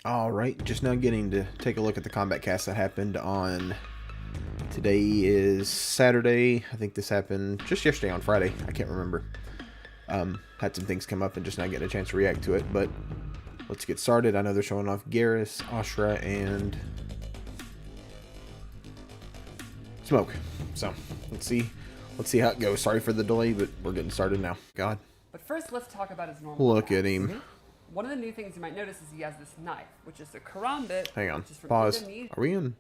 All right, just now getting to take a look at the Kombat Cast that happened on... Today is Saturday. I think this happened just yesterday on Friday. I can't remember. Had some things come up and just not getting a chance to react to it, but let's get started. I know they're showing off Geras, Ashrah, and Smoke. So, let's see how it goes. Sorry for the delay, but we're getting started now. God. But first, let's talk about his normal Look attacks. at him. One of the new things you might notice is he has this knife, which is a karambit. Hang on. Which is from Pause. Indonesia. Are we in?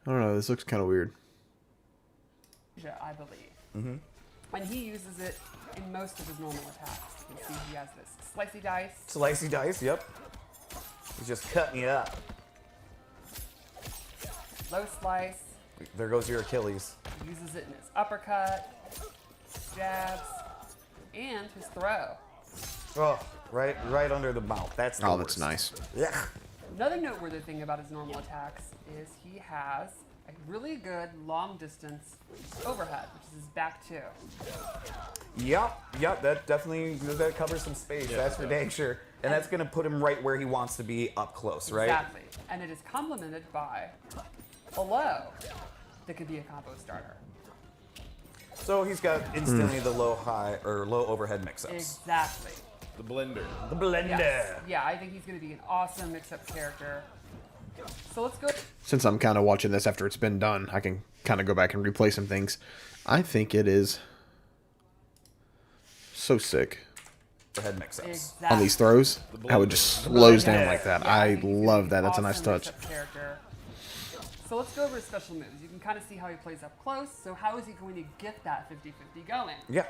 I don't know. This looks kind of weird. I believe. And he uses it in most of his normal attacks. You can see he has this slicey dice. Slicey dice, yep. He's just cutting you up. Low slice. There goes your Achilles. He uses it in his uppercut, jabs, and his throw. Oh, right under the mouth. That's the Oh, worst. that's nice. Yeah. Another noteworthy thing about his normal attacks is he has a really good long distance overhead, which is his back two. Yep. That covers some space. That's for dang sure. And that's gonna put him right where he wants to be up close, right? Exactly. And it is complemented by a low that could be a combo starter. So he's got instantly the low overhead mix-ups. Exactly. The blender. The blender. Yes. Yeah, I think he's going to be an awesome mix-up character. So let's go. Since I'm kind of watching this after it's been done, I can kind of go back and replay some things. I think it is so sick Overhead mix-ups. Exactly. on these throws. How it just slows down like that. Yeah, I think he's gonna love be that. an That's a nice awesome touch. mix-up character. So let's go over his special moves. You can kind of see how he plays up close. So how is he going to get that 50-50 going? Yeah.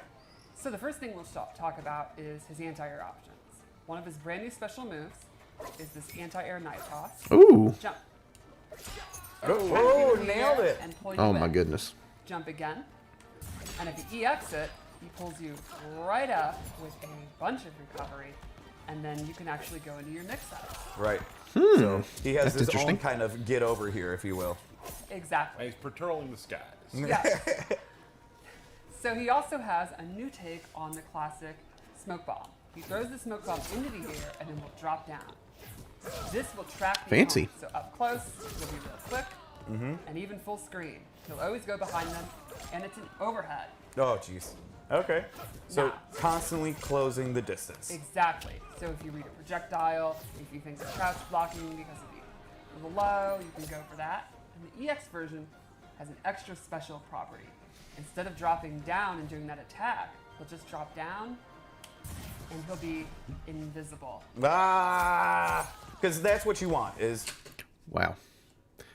So the first thing we'll talk about is his anti-air options. One of his brand new special moves is this anti-air knife toss. Ooh. Jump. Oh, Try to nailed it. and pull you Oh my in. goodness. Jump again. And if you EX it, he pulls you right up with a bunch of recovery. And then you can actually go into your mix-up. Right. So he has That's his interesting. own kind of get over here, if you will. Exactly. And he's patrolling the skies. Yeah. So he also has a new take on the classic smoke bomb. He throws the smoke bomb into the air and then will drop down. This will track the Fancy. opponent. So up close, he'll be real quick, and even full screen. He'll always go behind them, and it's an overhead. Oh, jeez. Okay. So Nah. constantly closing the distance. Exactly. So if you read a projectile, if you think it's crouch blocking because of the low, you can go for that. And the EX version has an extra special property. Instead of dropping down and doing that attack, he'll just drop down and he'll be invisible. Because that's what you want is. Wow.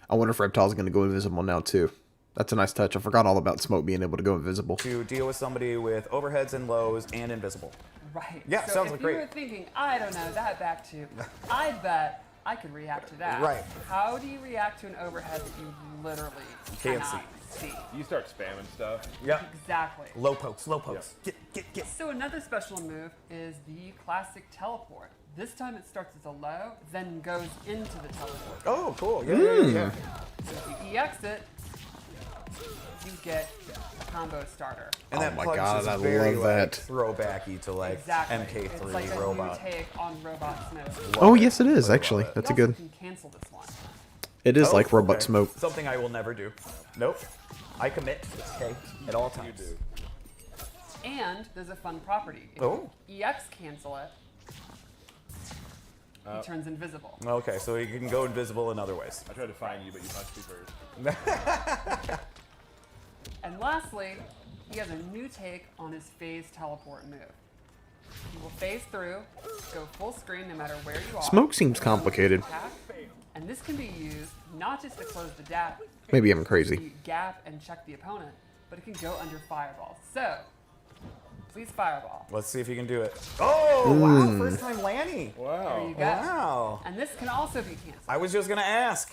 I wonder if Reptile's going to go invisible now too. That's a nice touch. I forgot all about Smoke being able to go invisible. To deal with somebody with overheads and lows and invisible. Right. Yeah, so sounds if like you great. were thinking, I don't know, that back two, I bet I could react to that. Right. How do you react to an overhead that you literally Can't cannot see? You start spamming stuff. Yep. Exactly. Low pokes, low pokes. Get. So another special move is the classic teleport. This time it starts as a low, then goes into the teleport. Oh, cool. Yeah. So if you EX it, you get a combo starter. And Oh that my punch God, is I very love like, that. throwbacky to like Exactly. MK3 It's like a robot. new take on Robot Smoke. Oh, yes it is, I love actually. it. That's You a good... also can cancel this one. It is Oh, like Robot okay. Smoke. Something I will never do. Nope. I commit. Okay. At all times. You do. And there's a fun property. If Oh. you EX cancel it, he turns invisible. Okay, so you can go invisible in other ways. I tried to find you, but you punched me first. And lastly, he has a new take on his phase teleport move. He will phase through, go full screen no matter where you are. Smoke seems complicated. Attack, and this can be used not just to close the gap, Maybe I'm crazy. the gap and check the opponent, but it can go under fireball. So, please fireball. Let's see if you can do it. Oh, wow. First time Lanny. There Wow. you go. Wow. And this can also be canceled. I was just going to ask.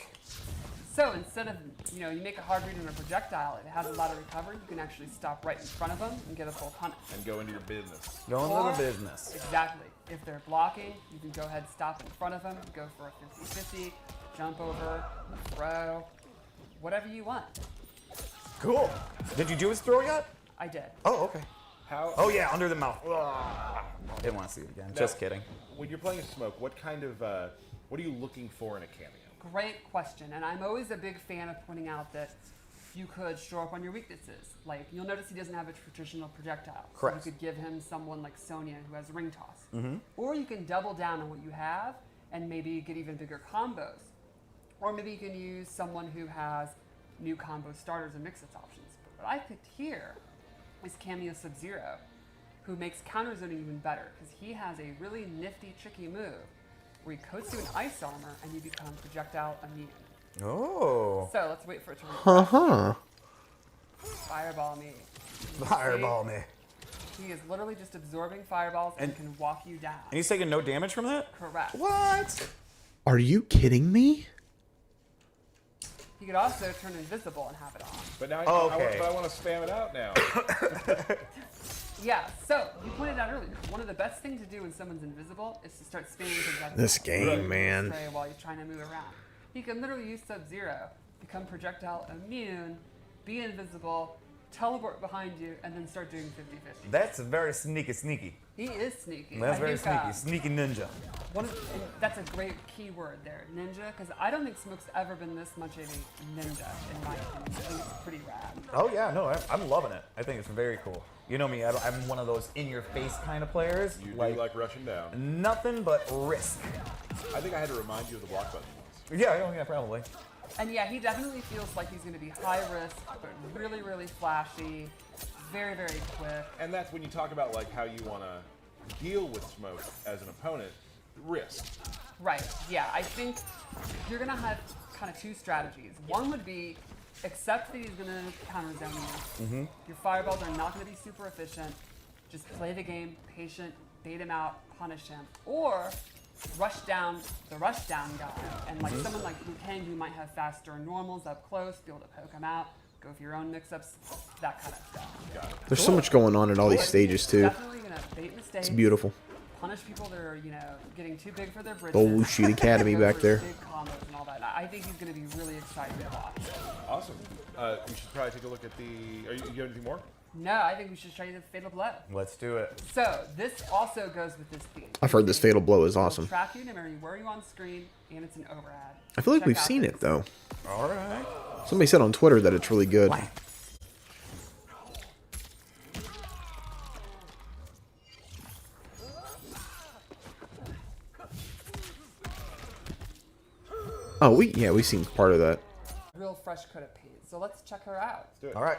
So instead of, you make a hard read on a projectile, if it has a lot of recovery, you can actually stop right in front of them and get a full punish. And go into your business. Go into Or- the business. Exactly. If they're blocking, you can go ahead and stop in front of them, go for a 50-50, jump over, throw, whatever you want. Cool. Did you do his throw yet? I did. Oh, okay. How? Oh, yeah, under the mouth. Didn't want to see it again. Just kidding. When you're playing a smoke, what kind of what are you looking for in a cameo? Great question, and I'm always a big fan of pointing out that you could show up on your weaknesses. Like, you'll notice he doesn't have a traditional projectile. Correct. So you could give him someone like Sonya who has ring toss. Or you can double down on what you have and maybe get even bigger combos. Or maybe you can use someone who has new combo starters and mix-ups options. But what I picked here is Cameo Sub-Zero, who makes counter zoning even better because he has a really nifty, tricky move where he coats you in ice armor and you become projectile immune. Oh. So let's wait for it to refresh. Uh-huh. Fireball me. Fireball me. He is literally just absorbing fireballs and can walk you down. And he's taking no damage from that? Correct. What? Are you kidding me? He could also turn invisible and have it on. But now Okay. I want to spam it out now. Yeah, so you pointed out earlier, one of the best things to do when someone's invisible is to start spamming projectiles. This game, man. While he's trying to move around. He can literally use Sub-Zero, become projectile immune, be invisible, teleport behind you, and then start doing 50-50. That's very sneaky. He is sneaky. That's I very think, sneaky. Sneaky ninja. and that's a great key word there, ninja, because I don't think Smoke's ever been this much of a ninja, in my opinion. I think it's pretty rad. Oh, yeah, no, I'm loving it. I think it's very cool. You know me, I'm one of those in-your-face kind of players. You do like rushing down. Nothing but risk. I think I had to remind you of the block button once. Yeah, probably. And yeah, he definitely feels like he's going to be high risk, but really, really flashy, very, very quick. And that's when you talk about like how you want to deal with smoke as an opponent. Risk. Right, yeah, I think you're going to have kind of two strategies. One would be accept that he's going to counter zone you. Your fireballs are not going to be super efficient. Just play the game, patient, bait him out, punish him. Or rush down the rush down guy. And like someone like Liu Kang who might have faster normals up close, be able to poke him out, go for your own mix-ups, that kind of stuff. There's so much going on at all these stages, too. Definitely going to bait mistakes. It's beautiful. Punish people that are, getting too big for their bridges. Oh, Sheet Academy Go back for there. Big combos and all that. I think he's going to be really exciting to watch. Awesome. We should probably take a look at the. You got anything more? No, I think we should show you the Fatal Blow. Let's do it. So this also goes with this theme. I've heard this Fatal Blow is It'll awesome. track you no matter where you on screen, and it's an overhead. I feel like Check we've out seen this. it, though. All right. Somebody said on Twitter that it's really good. Oh, we've seen part of that. Real fresh coat of paint. So let's check her out. All right.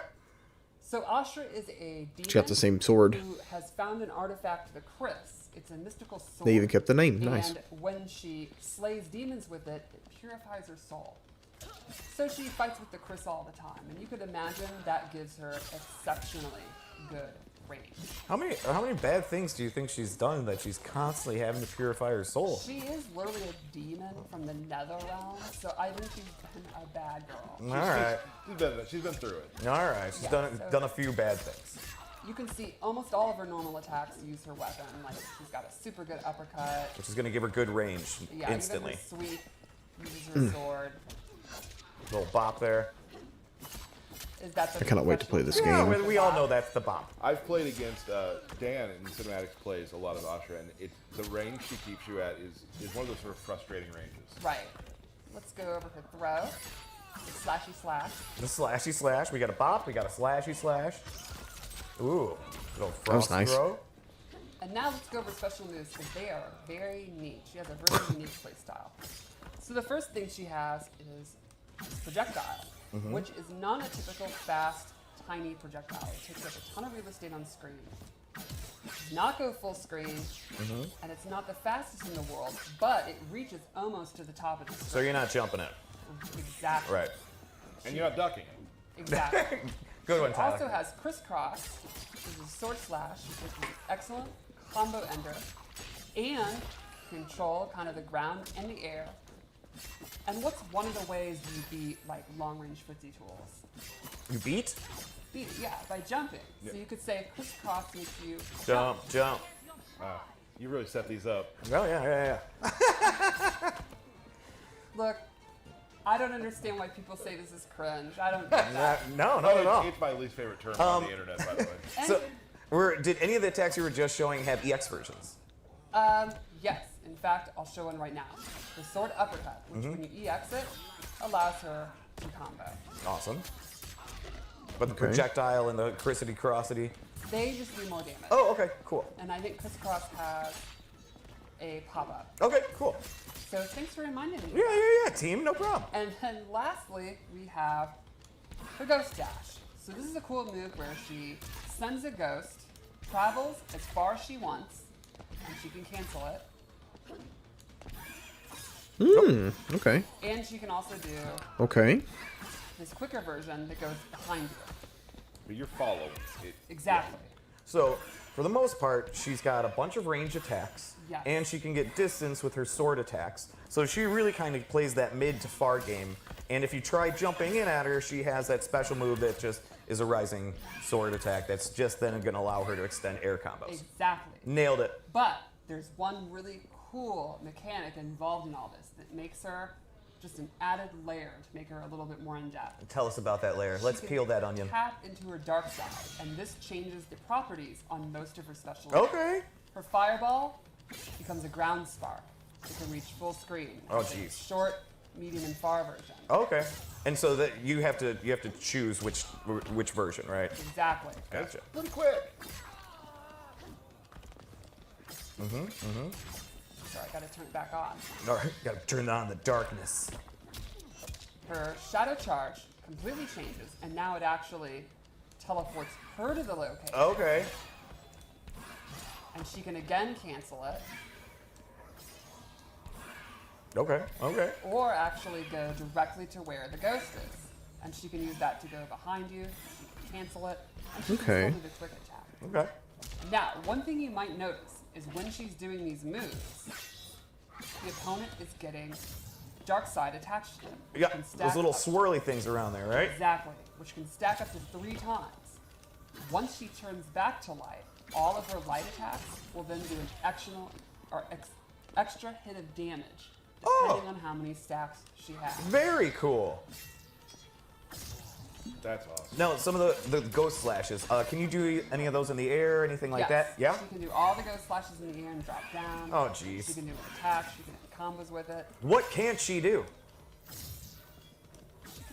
So Ashrah is a demon She got the same sword. who has found an artifact, the Chris. It's a mystical sword. They even kept the name. Nice. And when she slays demons with it, it purifies her soul. So she fights with the Chris all the time, and you could imagine that gives her exceptionally good range. How many bad things do you think she's done that she's constantly having to purify her soul? She is literally a demon from the nether realm, so I think she's been a bad girl. All right. She's been through it. All right. She's Yeah, done a few bad things. You can see almost all of her normal attacks use her weapon. Like, she's got a super good uppercut. Which is going to give her good range Yeah, instantly. even her sweep uses her sword. Little bop there. Is that the I cannot wait to play this professional- game. We all know that's the bop. I've played against Dan in Cinematics plays a lot of Ashrah, and the range she keeps you at is one of those sort of frustrating ranges. Right. Let's go over her throw. The slashy slash. The slashy slash. We got a bop. We got a slashy slash. Ooh. Little That was frost nice. throw. And now let's go over special moves because they are very neat. She has a really unique play style. So the first thing she has is projectile, which is not a typical fast, tiny projectile. It takes up a ton of real estate on screen. Does not go full screen, and it's not the fastest in the world, but it reaches almost to the top of the So screen. you're not jumping it. Exactly. Right. And you're not ducking. Exactly. Good one, It Tyler. also has crisscross, which is a sword slash, which is an excellent combo ender, and control kind of the ground and the air. And what's one of the ways you beat like long range footsie tools? You beat? Beat it, yeah, by jumping. So you could say crisscross makes you Jump. Wow. You really set these up. Oh, yeah. Look, I don't understand why people say this is cringe. I don't get that. No, not at all. It's my least favorite term on the internet, by the way. And So, Did any of the attacks you were just showing have EX versions? Yes. In fact, I'll show one right now. The sword uppercut, which when you EX it, allows her to combo. Awesome. But the Okay. projectile and the Crissity-Crossity? They just do more damage. Oh, okay, cool. And I think Crisscross has a pop-up. Okay, cool. So thanks for reminding me. Yeah, team, no problem. And then lastly, we have the Ghost Dash. So this is a cool move where she sends a ghost, travels as far as she wants, and she can cancel it. Okay. And she can also do Okay. this quicker version that goes behind you. But you're following it. Exactly. So, for the most part, she's got a bunch of range attacks, Yes. and she can get distance with her sword attacks. So she really kind of plays that mid to far game. And if you try jumping in at her, she has that special move that just is a rising sword attack that's just then going to allow her to extend air combos. Exactly. Nailed it. But there's one really cool mechanic involved in all this that makes her just an added layer to make her a little bit more in depth. Tell us about that layer. Let's She can peel that onion. Tap into her dark side, and this changes the properties on most of her special. Okay. Her fireball becomes a ground spark. It can reach full screen. Oh, It's a geez. Short, medium, and far version. Okay. And so that you have to choose which version, right? Exactly. Gotcha. Pretty quick. Sorry, I gotta turn it back on. All right, gotta turn on the darkness. Her shadow charge completely changes, and now it actually teleports her to the location. Okay. And she can again cancel it, Okay. or actually go directly to where the ghost is. And she can use that to go behind you, she can cancel it, and she Okay. can still do the quick attack. Okay. Now, one thing you might notice is when she's doing these moves, the opponent is getting dark side attached to them. which Yeah, can stack those little up- swirly things around there, right? Exactly, which can stack up to 3 times. Once she turns back to light, all of her light attacks will then do an extra hit of damage, depending on how many stacks she has. Very cool. That's awesome. Now, some of the ghost slashes, can you do any of those in the air, anything like Yes, that? Yeah? She can do all the ghost slashes in the air and drop down. Oh, jeez. She can do an attack, she can hit combos with it. What can't she do?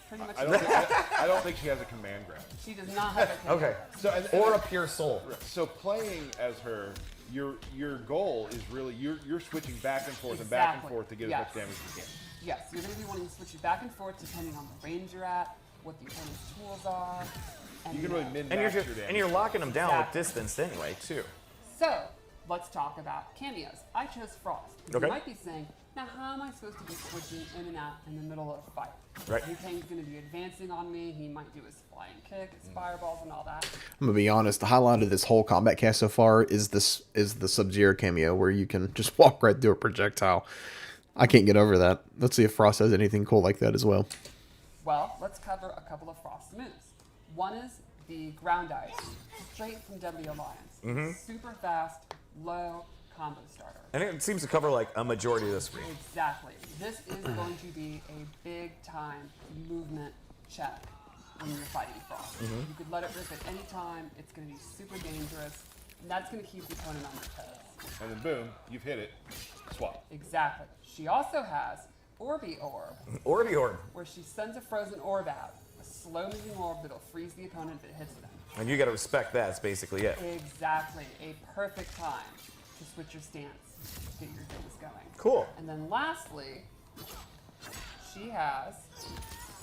Pretty much I don't think she has a command grab. she does not have a Okay. So, Or a pure soul. So playing as her, your goal is really you're switching back and forth and Exactly. forth to get Yes. as much damage as you can. Yes, you're going to be wanting to switch it back and forth depending on the range you're at, what the opponent's tools are. And You can really min And you're max your just damage. and you're locking them down Exactly. with distance anyway, too. So, let's talk about cameos. I chose Frost. Okay. You might be saying, now how am I supposed to be switching in and out in the middle of a fight? Right. Liu-Kang's going to be advancing on me. He might do his flying kick, his fireballs, and all that. I'm gonna be honest. The highlight of this whole combat cast so far is the Sub-Zero cameo where you can just walk right through a projectile. I can't get over that. Let's see if Frost has anything cool like that as well. Well, let's cover a couple of Frost moves. One is the ground ice, straight from Deadly Alliance. Super fast, low combo starter. And it seems to cover like a majority of the screen. Exactly. This is going to be a big time movement check when you're fighting Frost. You could let it rip at any time. It's going to be super dangerous. And that's going to keep the opponent on their toes. And then boom, you've hit it. Swap. Exactly. She also has Orby Orb, Orby Orb. where she sends a frozen orb out. A slow-moving orb that'll freeze the opponent if it hits them. And you gotta respect that, that's basically it. Exactly. A perfect time to switch your stance, get your things going. Cool. And then lastly, she has this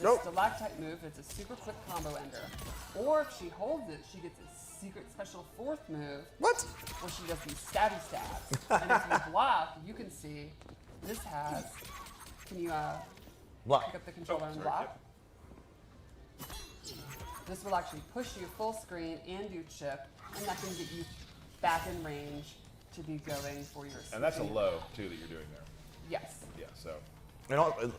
Nope. stalactite move. It's a super quick combo ender. Or if she holds it, she gets a secret special 4th move What? where she does these stabby stabs. And if you block, you can see this has. Can you Block. pick up the controller and sorry, block? This will actually push you full screen and do chip, and that can get you back in range to be going for your. And that's a switching. low too that you're doing there. Yes. Yeah. So And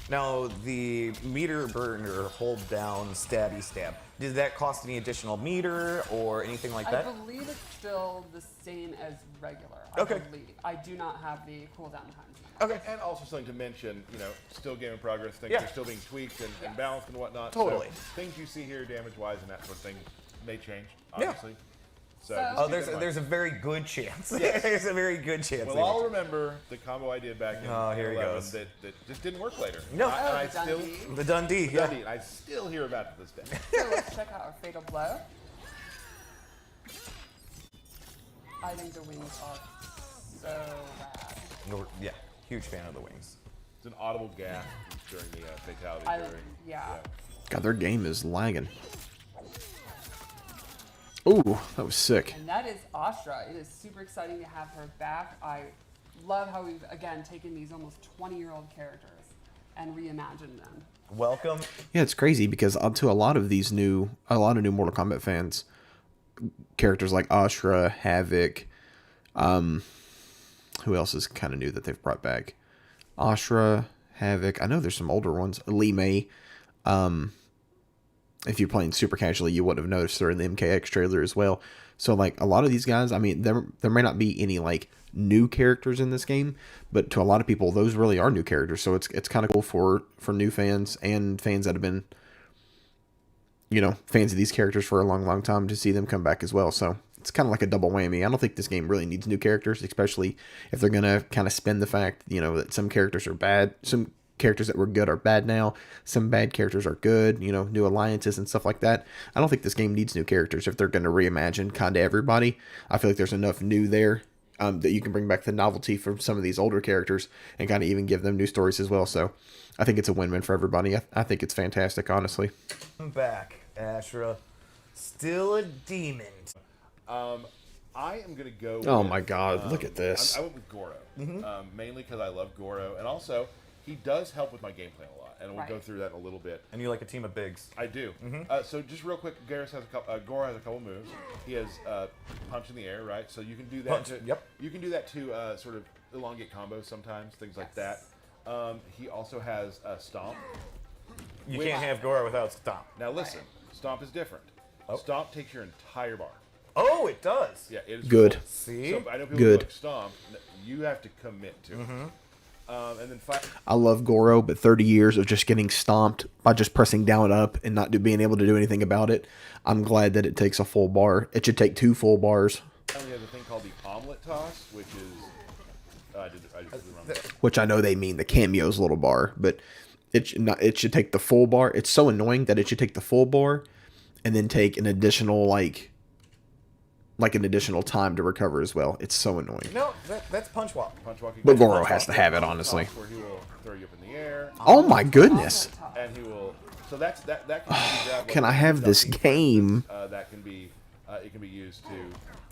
now the meter burner hold down stabby stab. Did that cost any additional meter or anything like I that? believe it's still the same as regular. Okay. I believe. I do not have the cooldown times. Okay. and also something to mention, still game in progress. Things Yeah. are still being tweaked and Yes. balanced and whatnot. Totally. So things you see here, damage-wise and that sort of thing, may change. Yeah. Obviously. So, So- just Oh, keep that in mind. there's a very good chance. Yes. There's a very good chance. Well, they I'll will. remember the combo I did back in Oh, here he 11 goes. that just didn't work later. No. And I the still, Dundee. The Dundee. Yeah. Dundee, and I still hear about it to this day. So let's check out our Fatal Blow. I think the wings are so rad. Yeah. Huge fan of the wings. It's an audible gasp during the fatality. I- during, yeah. God, their game is lagging. Ooh, that was sick. And that is Ashrah. It is super exciting to have her back. I love how we've, again, taken these almost 20-year-old characters and reimagined them. Welcome. Yeah, it's crazy because to a lot of new Mortal Kombat fans, characters like Ashrah, Havoc, who else is kind of new that they've brought back? Ashrah, Havoc. I know there's some older ones. Lee May. If you're playing super casually, you would have noticed they're in the MKX trailer as well. So like a lot of these guys, I mean, there may not be any like new characters in this game, but to a lot of people, those really are new characters. So it's kind of cool for new fans and fans that have been, fans of these characters for a long time to see them come back as well. So it's kind of like a double whammy. I don't think this game really needs new characters, especially if they're gonna kind of spin the fact, that some characters are bad, some characters that were good are bad now, some bad characters are good, new alliances and stuff like that. I don't think this game needs new characters if they're going to reimagine kind of everybody. I feel like there's enough new there that you can bring back the novelty from some of these older characters and kind of even give them new stories as well. So I think it's a win-win for everybody. I think it's fantastic, honestly. I'm back, Ashrah. Still a demon. I am going to go Oh with, my God, look at this. I went with Goro, mainly because I love Goro, and also he does help with my game plan a lot, and we'll go Right. through that in a little bit. And you like a team of bigs. I do. So just real quick, Geras has Goro has a couple moves. He has punch in the air, right? So you can do that. Punch, To, yep. You can do that to sort of elongate combos sometimes, things like that. He also has stomp. You Which- can't have Goro without Stomp. Now listen, stomp is different. Oh. Stomp takes your entire bar. Oh, it does. Yeah, it is Good. full. See? So I know people Good. like stomp. You have to commit to it. And then I love Goro, but 30 years of just getting stomped by just pressing down up and not being able to do anything about it. I'm glad that it takes a full bar. It should take 2 full bars, finally has a thing called the omelet toss, which is I did the wrong. which I know they mean the cameo's little bar, but it should take the full bar. It's so annoying that it should take the full bar and then take an additional like an additional time to recover as well. It's so annoying. No, that's punch walk. Punch walking. But Goro has to have it, honestly. Where he will throw you up in the air, Oh my goodness. and he will. So that can be grabbed. Can like I have this ducking game? punches. That can be. It can be used to.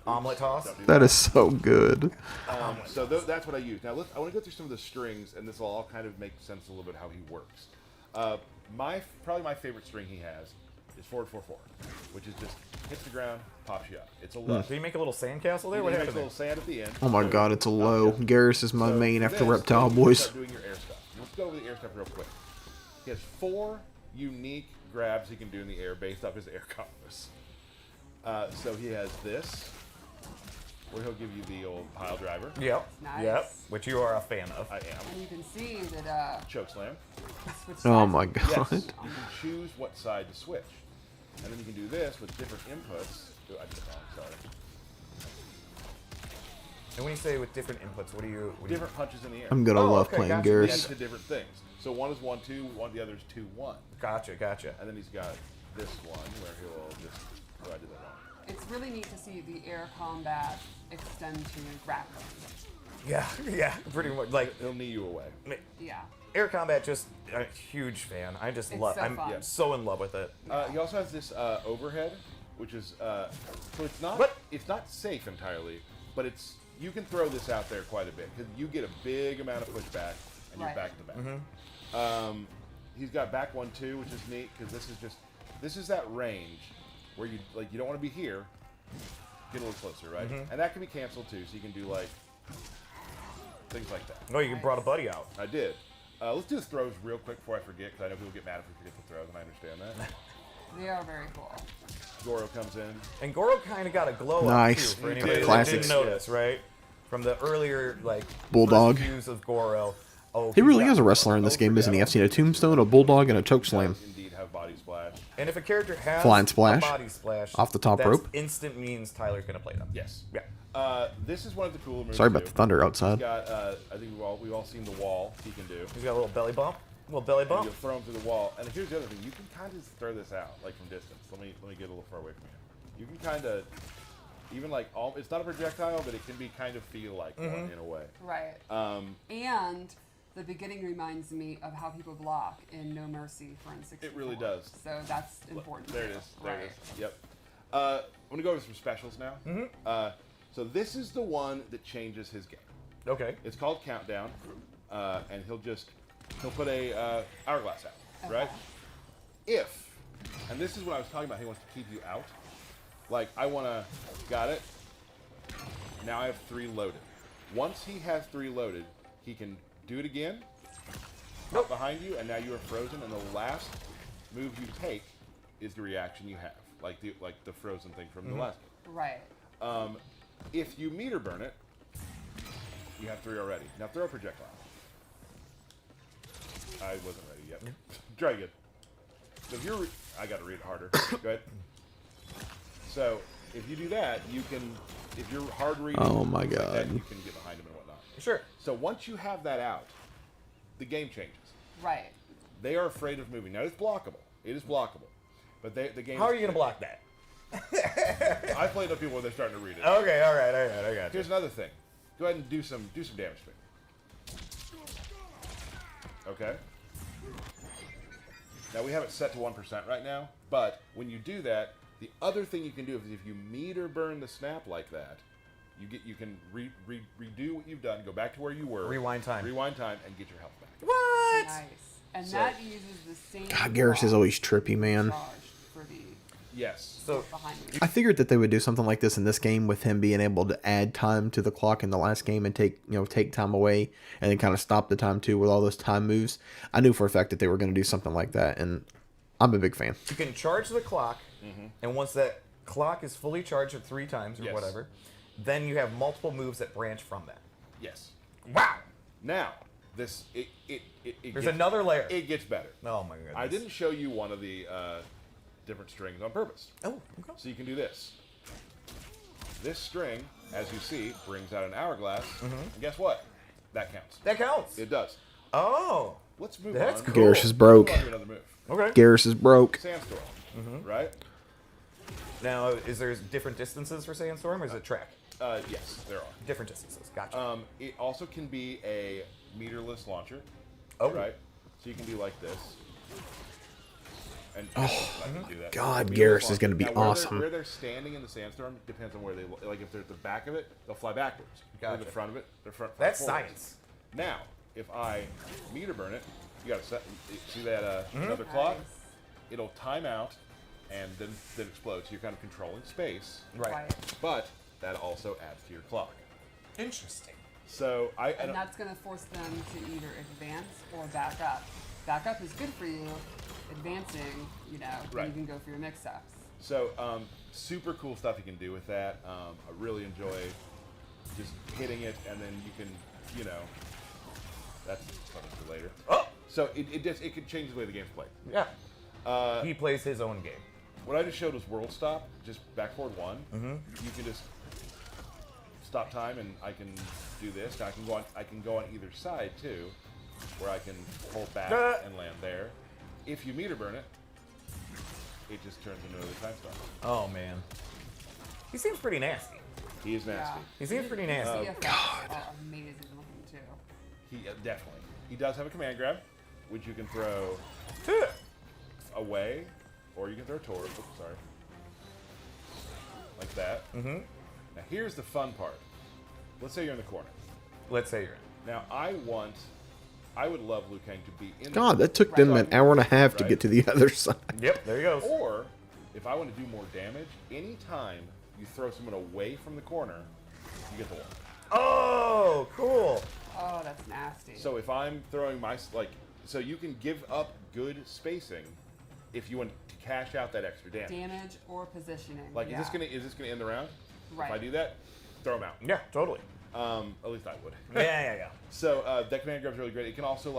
Omelet toss? Don't do That is so good. So that's what I use. Now I want to go through some of the strings, and this will all kind of make sense a little bit how he works. Probably my favorite string he has is forward 4-4, which is just hits the ground, pops you up. It's a low. Did you make a little sandcastle there? He What makes a happened little there? sand at the end. Oh my god, it's a low. Geras is my So main for after this, Reptile you Boys. Start doing your air stuff. Let's go over the air stuff real quick. He has 4 unique grabs he can do in the air based off his air combos. So he has this, where he'll give you the old pile driver. Yep. Nice. Yep. Which you are a fan of. I am. And you can see that Choke slam. switch Oh sides. my Yes. god. You can choose what side to switch. And then you can do this with different inputs. Oh, I did it wrong, sorry. And when you say with different inputs, what do you? Different punches in the air. I'm gonna Oh, love okay, playing gotcha. Lead Geras. to different things. So one is 1-2, the other is 2-1. Gotcha. And then he's got this one where he'll just. Oh, I did that wrong. It's really neat to see the air combat extend to grappling. Yeah. Yeah. Pretty much. Like He'll knee you away. Yeah. air combat, just a huge fan. I just It's love. so I'm fun. so in love with it. He also has this overhead, which is so it's not What? it's not safe entirely, but it's you can throw this out there quite a bit because you get a big amount of pushback and you're Right. back to back. He's got back 1-2, which is neat because this is that range where you don't want to be here, get a little closer, right? And that can be canceled too, so you can do like things like that. Oh, you brought a buddy out. I did. Let's do the throws real quick before I forget because I know people get mad if we forget the throws, and I understand that. They are very cool. Goro comes in. And Goro kind of got a glow Nice. up too, for He anybody did. that Classics. didn't notice, right? From the earlier Bulldog. first views of Goro. Oh, He really got- is a wrestler in this game, isn't he? I've seen a tombstone, a bulldog, and a choke slam. Does indeed have body splash. And if a character has Flying splash. a body splash Off the top that's rope. instant means Tyler's going to play them. Yes. Yeah. This is one of the cooler moves. Sorry about too. the thunder He's outside. got, I think we've all seen the wall he can do. He's got a little belly bump. Little belly And bump. you'll throw him through the wall. And here's the other thing: you can kind of throw this out like from distance. Let me get a little far away from you. You can kind of even like it's not a projectile, but it can be kind of feel like one in a way. Right. And the beginning reminds me of how people block in No Mercy for N64. It really does. So that's important. There it too. is. There Right. it is. Yep. I'm gonna go over some specials now. So this is the one that changes his game. Okay. It's called Countdown, and he'll put a hourglass out, right? If, and this is what I was talking about, he wants to keep you out. Like got it. Now I have 3 loaded. Once he has 3 loaded, he can do it again. Nope. Behind you, and now you are frozen. And the last move you take is the reaction you have, like the frozen thing from the last game. Right. If you meter burn it, you have 3 already. Now throw a projectile. I wasn't ready yet. Try again. So if you're, I got to read it harder. Go ahead. So if you do that, you can, if you're hard reading, Oh my like that, God. you can get behind him and whatnot. Sure. So once you have that out, the game changes. Right. They are afraid of moving. Now it's blockable. It is blockable, but the game. How are you going to block that? I played with people where they're starting to read it. Okay, all right, I got you. Here's another thing. Go ahead and do some damage to me. Okay. Now we have it set to 1% right now, but when you do that, the other thing you can do is if you meter burn the snap like that, you can redo what you've done, go back to where you were, Rewind time, and get your health back. What? Nice. And So- that uses the same. God, Geras is always trippy, man. charged for the Yes. So behind me. I figured that they would do something like this in this game with him being able to add time to the clock in the last game and take time away and then kind of stop the time too with all those time moves. I knew for a fact that they were going to do something like that, and I'm a big fan. you can charge the clock, and once that clock is fully charged at 3 times or Yes. whatever, then you have multiple moves that branch from that. Yes. Wow. Now this it There's gets, another layer. It gets better. Oh my goodness. I didn't show you one of the different strings on purpose. Oh, okay. So you can do this. This string, as you see, brings out an hourglass. And guess what? That counts. That counts. It does. Oh. Let's move That's on. cool. Geras is broke. Move on to another move. Okay. Geras is broke. Sandstorm. Right? Now, is there different distances for Sandstorm, or is it track? Yes, there are. Different distances. Gotcha. It also can be a meterless launcher. Oh. Right? So you can do like this. And I can do that. God, Meterless Geras is launcher. gonna be Now, where awesome. Where they're standing in the sandstorm depends on where they like. If they're at the back of it, they'll fly backwards. Gotcha. In the front of it, they're front. That's forwards. science. Now, if I meter burn it, you got to set. See that another clock? Nice. It'll time out and then explode. So you're kind of controlling space, Right. but that also adds to your clock. Interesting. So And that's going to force them to either advance or back up. Back up is good for you. Advancing, Right. you can go for your mix-ups. So super cool stuff you can do with that. I really enjoy just hitting it, and then you can, that's something for later. Oh. So it could change the way the game's played. Yeah. He plays his own game. What I just showed was world stop, just back forward 1. You can just stop time, and I can do this. I can go on either side too, where I can hold back and land there. If you meter burn it, it just turns into another time stop. Oh man. He seems pretty nasty. He is nasty. He seems pretty nasty. The effects are amazing looking too. He definitely. He does have a command grab, which you can throw away, or you can throw toward. Oops, sorry. Like that. Now here's the fun part. Let's say you're in the corner. Let's say you're in. Now I would love Liu Kang to be in. God, that took them an hour and a half to get to the other side. Yep, there he goes. Or if I want to do more damage, anytime you throw someone away from the corner, you get the one. Oh, cool. Oh, that's nasty. So if I'm throwing so you can give up good spacing if you want to cash out that extra damage. Damage or positioning. Like yeah. is this gonna end the round? Right. If I do that, throw them out. Yeah, totally. At least I would. Yeah. So that command grab's really great. It can also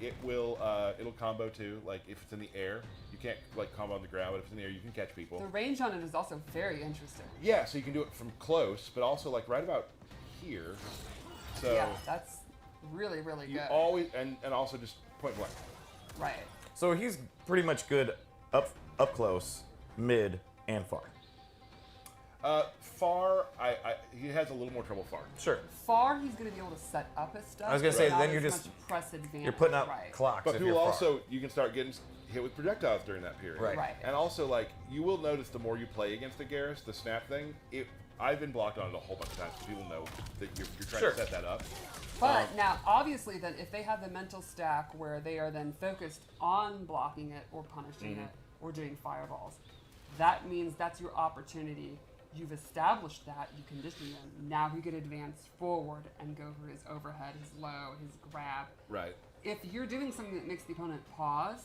it'll combo too. Like if it's in the air, you can't like combo on the ground, but if it's in the air, you can catch people. The range on it is also very interesting. Yeah, so you can do it from close, but also like right about here. So Yeah, that's really, really you good. always and also just point blank. Right. So he's pretty much good up close, mid, and far. Far, he has a little more trouble far. Sure. Far, he's going to be able to set up his stuff. I was gonna but say, not then you're as just- much press advantage. You're putting up right. clocks But if you you're will far. also, you can start getting hit with projectiles during that period. Right. And also, like, you will notice the more you play against the Geras, the snap thing, I've been blocked on it a whole bunch of times, so people know that you're trying Sure. to set that up. But now, obviously, then if they have the mental stack where they are then focused on blocking it or punishing Mm-hmm. it or doing fireballs, that means that's your opportunity. You've established that, you condition them. Now he could advance forward and go for his overhead, his low, his grab. Right. If you're doing something that makes the opponent pause,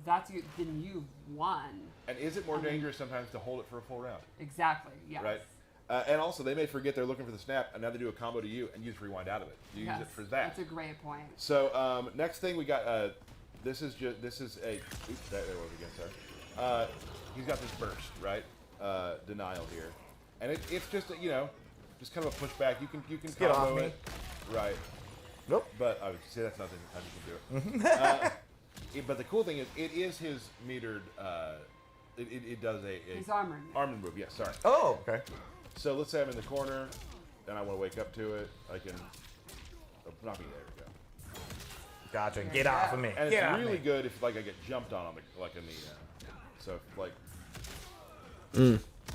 then you've won. And is it more dangerous sometimes to hold it for a full round? Exactly, yes. Right. And also, they may forget they're looking for the snap, and now they do a combo to you, and you just rewind out of it. You use it for that. That's a great point. So next thing we got, this is a, oops, there it was again, sorry. He's got this burst, right? Denial here, and it's just just kind of a pushback. You can get off combo me. it, right? Nope. But I would say that's not how you can do it. But the cool thing is, it is his metered. It does a His armor. armor move. Yes, sorry. Oh, okay. So let's say I'm in the corner, and I want to wake up to it. I can. Not me. There we go. Gotcha. There Get you off go. of me. And Get it's off really me. good if like I get jumped on the like in the. So like.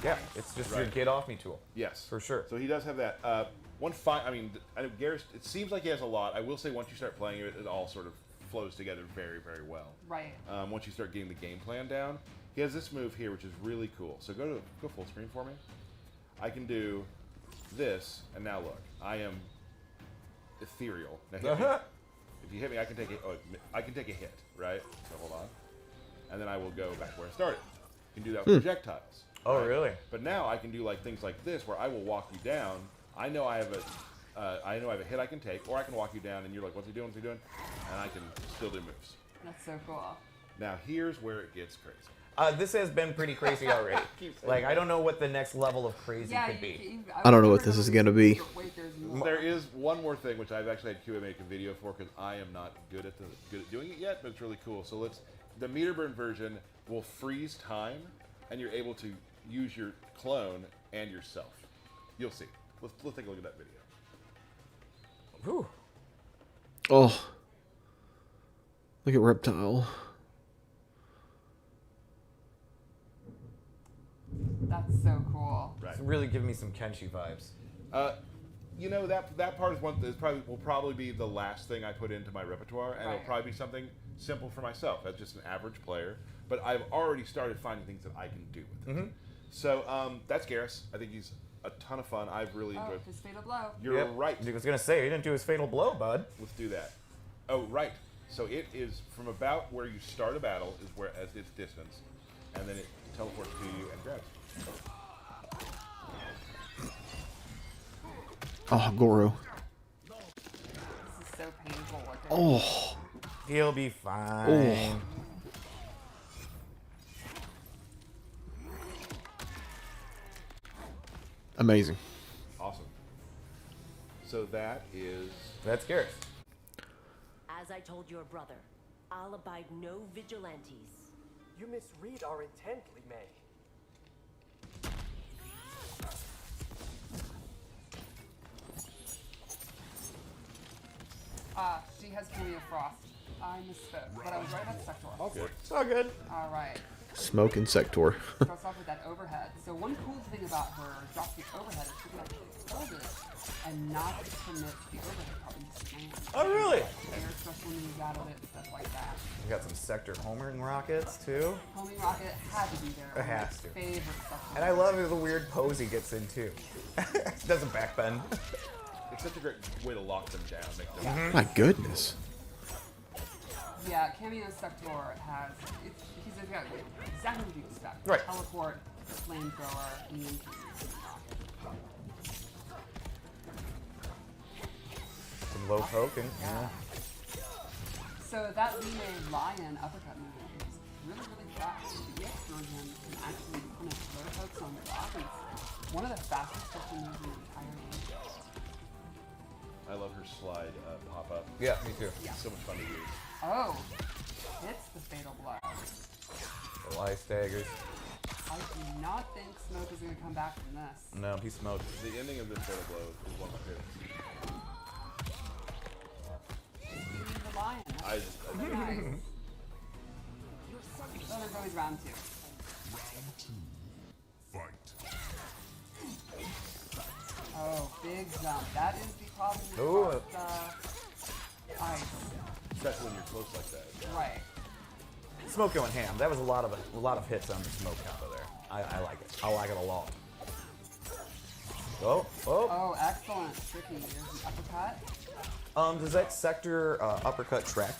Yeah, it's just your Right. get off me tool. Yes, For sure. So he does have that. I mean, I know Geras. It seems like he has a lot. I will say, once you start playing it, it all sort of flows together very, very well. Right. Once you start getting the game plan down, he has this move here, which is really cool. So go full screen for me. I can do this, and now look, I am ethereal. Now hit me. If you hit me, I can take a hit, right? So hold on, and then I will go back where I started. You can do that with projectiles. Oh, right? really? But now I can do like things like this, where I will walk you down. I know I have a hit I can take, or I can walk you down, and you're like, "What's he doing? What's he doing?" And I can still do moves. That's so cool. Now here's where it gets crazy. This has been pretty crazy already. Like, I don't know what the next level of crazy Yeah, could be. I don't know what this is gonna be. Wait, there's more. There is one more thing which I've actually had QA make a video for because I am not good at doing it yet, but it's really cool. So the meter burn version will freeze time, and you're able to use your clone and yourself. You'll see. Let's take a look at that video. Whew. Oh. Look at Reptile. That's so cool. Right. It's really giving me some Kenshi vibes. That part will probably be the last thing I put into my repertoire, and it'll Right. probably be something simple for myself as just an average player. But I've already started finding things that I can do with it. So that's Geras. I think he's a ton of fun. I've really Oh, enjoyed. his fatal blow. You're Yep. right. I was gonna say, he didn't do his fatal blow, bud. Let's do that. Oh, right. So it is from about where you start a battle is where as its distance, and then it teleports to you and grabs you. Oh, Goro. This is so painful looking. Oh. He'll be fine. Amazing. Awesome. So that is That's Geras. As I told your brother, I'll abide no vigilantes. You misread our intent, Li Mei. She has Cameo Frost. I misspoke, but I was right about the Sector. all good. It's all good. All right. Smoking Sector. Starts off with that overhead. So one cool thing about her drop kick overhead is she can actually hold it and not permit the overhead probably to slam. Oh, really? Air special moves out of it, stuff like that. We got some sector homering rockets too. Homing Rocket had to be there. It has to. Favorite stuff. And I love the weird pose he gets in too. Does a back bend. It's such a great way to lock them down. Make them My goodness. Yeah, Cameo Sector has. He's got exactly what you expect. Right. Teleport, flamethrower, EMP, rocket. Low poking. Yeah. So that remade lion uppercut movement is really, really fast. The EX version can actually punish low pokes on the block. It's one of the fastest special moves in the entire game. I love her slide pop-up. Yeah, me too. It's so much fun to use. Oh, hits the fatal blow. The light staggers. I do not think Smoke is going to come back from this. No, he smoked. The ending of this fatal blow is one of my favorites. The lion. I That's nice. So there's always round 2. Oh, big jump. That is the problem Ooh. with ice. Especially when you're close like that. Right. Smoke going ham. That was a lot of hits on the smoke combo there. I like it. I like it a lot. Oh, oh. Oh, excellent. Tricky. There's the uppercut. Does that sector uppercut track?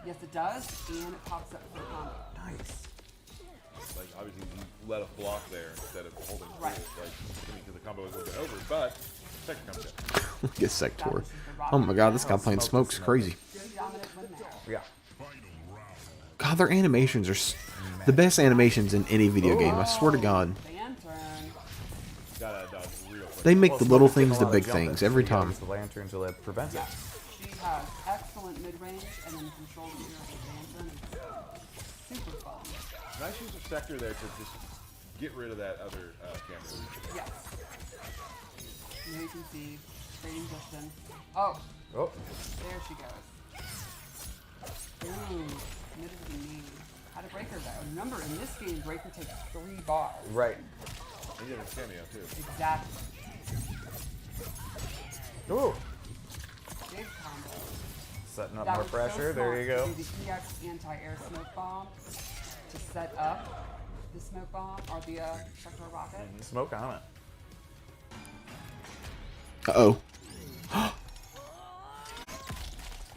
Yes, it does, and it pops up for the combo. Nice. Like, obviously, you let a block there instead of holding through Right. it. Like, because the combo was a little bit over, but second comes in. Look at Sector. Oh my god, this guy playing Smoke's crazy. Good dominant win there. Yeah. God, their animations are the best animations in any video game. I swear to God. Lantern. Gotta dodge real quick. They make Well, the little Smoke's getting things a the lot of big jump things ins. every You gotta time. use the lantern until it prevents it. She has excellent mid-range, and then control the mirror with Lantern. It's super fun. Nice use of sector there to just get rid of that other camera. Yes. Here you can see trading distance. Oh, Oh. there she goes. Ooh, committed to me. How to break her though. Remember, in this game, Breaker takes 3 bars. Right. And you have a cameo, too. Exactly. Ooh. Big combo. Setting up That more was pressure. So There smart you go. to do the EX anti-air smoke bomb to set up the smoke bomb or the sector rocket. Smoke on it. Uh-oh.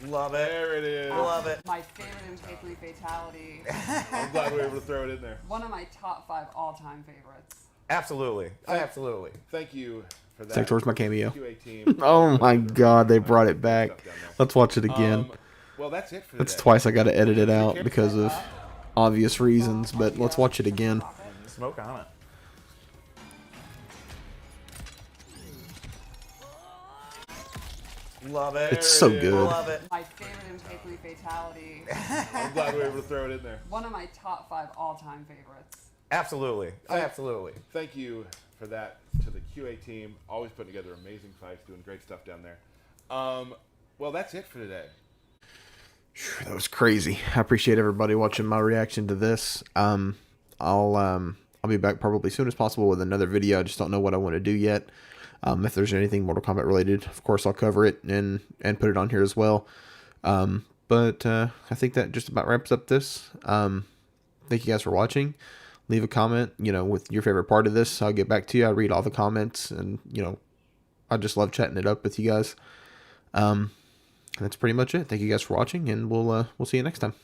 Love it. There it is. Love it. My favorite in fatality. I'm glad we were able to throw it in there. One of my top 5 all-time favorites. Absolutely. Absolutely. Thank you for that. Sector's my cameo. QA team. Oh my god, they brought it back. Let's watch it again. Well, that's it for That's today. twice I gotta edit it out because of obvious reasons, but let's watch it again. Smoke on it. Love it. It's so good. Love it. My favorite in fatality. I'm glad we were able to throw it in there. One of my top 5 all-time favorites. Absolutely. Absolutely. Thank you for that to the QA team. Always putting together amazing fights, doing great stuff down there. Well, that's it for today. That was crazy. I appreciate everybody watching my reaction to this. I'll be back probably as soon as possible with another video. I just don't know what I want to do yet. If there's anything Mortal Kombat related, of course I'll cover it and put it on here as well. But I think that just about wraps up this. Thank you guys for watching. Leave a comment, with your favorite part of this. I'll get back to you. I read all the comments, and I just love chatting it up with you guys. That's pretty much it. Thank you guys for watching, and we'll see you next time.